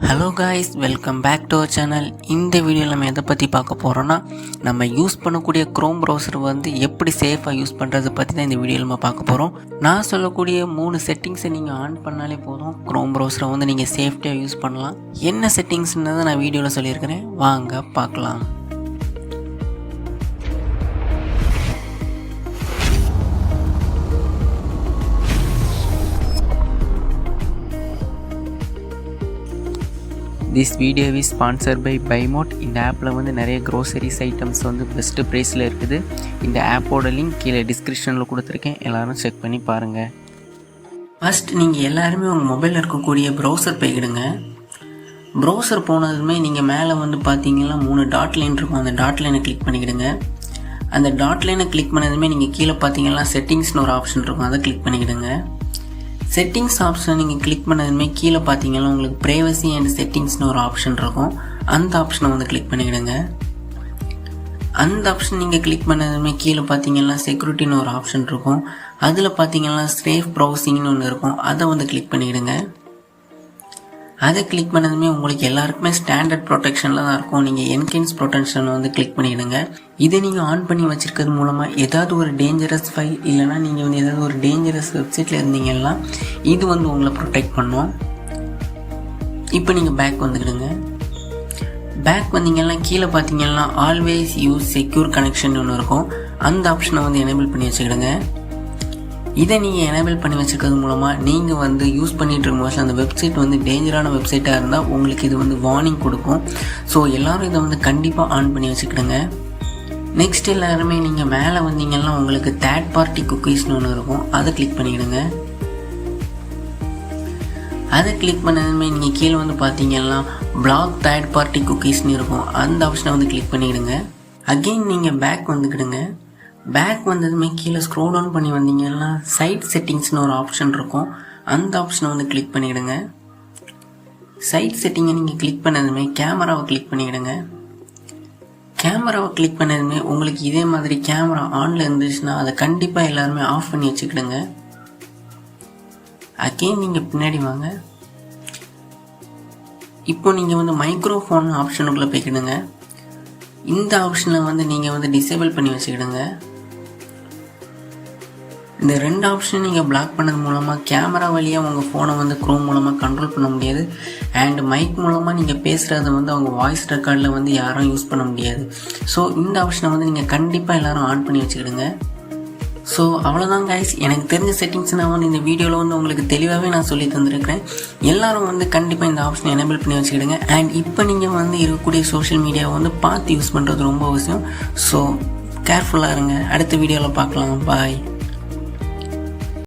Hello guys, welcome back to our channel. இந்த வீடியோவில் நம்ம எதை பற்றி பார்க்க போகிறோன்னா, நம்ம யூஸ் பண்ணக்கூடிய க்ரோம் ப்ரௌசர் எப்படி சேஃபாக யூஸ் பண்ணுறது பற்றி தான் இந்த வீடியோவில் நம்ம பார்க்க போகிறோம். நான் சொல்லக்கூடிய 3 செட்டிங்ஸை நீங்கள் ஆன் பண்ணாலே போதும், க்ரோம் ப்ரௌசரை நீங்கள் சேஃப்டியாக யூஸ் பண்ணலாம். என்ன செட்டிங்ஸ்ன்றதை நான் வீடியோவில் சொல்லியிருக்கிறேன், வாங்க பார்க்கலாம். This video is sponsored by பைமோட். இந்த ஆப்பில் நிறைய க்ரோசரிஸ் ஐட்டம்ஸ் பெஸ்ட்டு ப்ரைஸில் இருக்குது. இந்த ஆப்போட லிங்க் கீழே டிஸ்கிரிப்ஷனில் கொடுத்துருக்கேன், எல்லோரும் செக் பண்ணி பாருங்கள். ஃபஸ்ட் நீங்கள் எல்லாருமே உங்கள் மொபைலில் இருக்கக்கூடிய ப்ரௌசர் போய்கிடுங்க. ப்ரௌசர் போனதுமே நீங்கள் மேலே பார்த்தீங்கன்னா 3 டாட் லைன் இருக்கும். அந்த டாட் லைனை கிளிக் பண்ணிக்கிடுங்க. அந்த டாட் லைனை கிளிக் பண்ணதுமே நீங்கள் கீழே பார்த்தீங்கன்னா செட்டிங்ஸ்னு ஒரு ஆப்ஷன் இருக்கும், அதை கிளிக் பண்ணிக்கிடுங்க. செட்டிங்ஸ் ஆப்ஷனை நீங்கள் கிளிக் பண்ணதுமே கீழே பார்த்தீங்கன்னா உங்களுக்கு ப்ரைவசி அண்ட் செட்டிங்ஸ்னு ஒரு ஆப்ஷன் இருக்கும். அந்த ஆப்ஷனை கிளிக் பண்ணிக்கிடுங்க. அந்த ஆப்ஷன் நீங்கள் கிளிக் பண்ணதுமே கீழே பார்த்தீங்கன்னா செக்யூரிட்டின்னு ஒரு ஆப்ஷன் இருக்கும். அதில் பார்த்தீங்கன்னா சேஃப் ப்ரௌசிங்னு ஒன்று இருக்கும், அதை கிளிக் பண்ணிக்கிடுங்க. அதை கிளிக் பண்ணதுமே உங்களுக்கு எல்லாருக்குமே ஸ்டாண்டர்ட் ப்ரொடெக்ஷனில் தான் இருக்கும். நீங்கள் என்கேன்ஸ் ப்ரொடெக்ஷன் கிளிக் பண்ணிவிடுங்க. இதை நீங்கள் ஆன் பண்ணி வச்சுருக்கிறது மூலமாக ஏதாவது ஒரு டேஞ்சரஸ் ஃபைல் இல்லைனா நீங்கள் ஏதாவது ஒரு டேஞ்சரஸ் வெப்சைட்டில் இருந்தீங்கன்னா இது உங்களை ப்ரொடெக்ட் பண்ணும். இப்போ நீங்கள் பேக் வந்துக்கிடுங்க. பேக் வந்தீங்கன்னா கீழே பார்த்தீங்கன்னா ஆல்வேஸ் யூஸ் செக்யூர் கனெக்ஷன் ஒன்று இருக்கும். அந்த ஆப்ஷனை எனேபிள் பண்ணி வச்சுக்கிடுங்க. இதை நீங்கள் எனேபிள் பண்ணி வச்சுருக்கிறது மூலமாக நீங்கள் யூஸ் பண்ணிகிட்டு இருக்கும்போது அந்த வெப்சைட் டேஞ்சரான வெப்சைட்டாக இருந்தால் உங்களுக்கு இது வார்னிங் கொடுக்கும். ஸோ எல்லோரும் இதை கண்டிப்பாக ஆன் பண்ணி வச்சுக்கிடுங்க. நெக்ஸ்ட் எல்லாருமே நீங்கள் மேலே வந்தீங்கன்னா உங்களுக்கு தேர்ட் பார்ட்டி குக்கீஸ்னு ஒன்று இருக்கும், அதை கிளிக் பண்ணிவிடுங்க. அதை கிளிக் பண்ணதுமே நீங்கள் கீழே பார்த்தீங்கன்னா பிளாக் தேர்ட் பார்ட்டி குக்கீஸ்னு இருக்கும். அந்த ஆப்ஷனை கிளிக் பண்ணிவிடுங்க. அகெயின் நீங்கள் பேக் வந்துக்கிடுங்க. பேக் வந்ததுமே கீழே ஸ்க்ரோல் டவுன் பண்ணி வந்தீங்கன்னா சைட் செட்டிங்ஸ்னு ஒரு ஆப்ஷன் இருக்கும். அந்த ஆப்ஷனை கிளிக் பண்ணிவிடுங்க. சைட் செட்டிங்கை நீங்கள் கிளிக் பண்ணதுமே கேமராவை கிளிக் பண்ணிவிடுங்க. கேமராவை கிளிக் பண்ணதுமே உங்களுக்கு இதே மாதிரி கேமரா ஆனில் இருந்துச்சுன்னா அதை கண்டிப்பாக எல்லாருமே ஆஃப் பண்ணி வச்சுக்கிடுங்க. அகெயின் நீங்கள் பின்னாடி வாங்க. இப்போ நீங்கள் மைக்ரோஃபோன் ஆப்ஷனுக்குள்ளே போய்க்கிடுங்க. இந்த ஆப்ஷனை நீங்கள் டிசேபிள் பண்ணி வச்சுக்கிடுங்க. இந்த 2 ஆப்ஷன் நீங்கள் பிளாக் பண்ணது மூலமாக கேமரா வழியாக உங்கள் ஃபோனை க்ரோம் மூலமாக கண்ட்ரோல் பண்ண முடியாது. அண்ட் மைக் மூலமாக நீங்கள் பேசுகிறத அவங்க வாய்ஸ் ரெக்கார்டில் யாரும் யூஸ் பண்ண முடியாது. ஸோ இந்த ஆப்ஷனை நீங்கள் கண்டிப்பாக எல்லோரும் ஆன் பண்ணி வச்சுக்கிடுங்க. ஸோ அவ்வளோதான் கைஸ், எனக்கு தெரிஞ்ச செட்டிங்ஸ் நான் இந்த வீடியோவில் உங்களுக்கு தெளிவாகவே நான் சொல்லி தந்துருக்கிறேன். எல்லோரும் கண்டிப்பாக இந்த ஆப்ஷனை எனேபிள் பண்ணி வச்சுக்கிடுங்க. அண்ட் இப்போ நீங்கள் இருக்கக்கூடிய சோஷியல் மீடியாவை பார்த்து யூஸ் பண்ணுறது ரொம்ப அவசியம். ஸோ கேர்ஃபுல்லாக இருங்க. அடுத்த வீடியோவில் பார்க்கலாம். பாய்.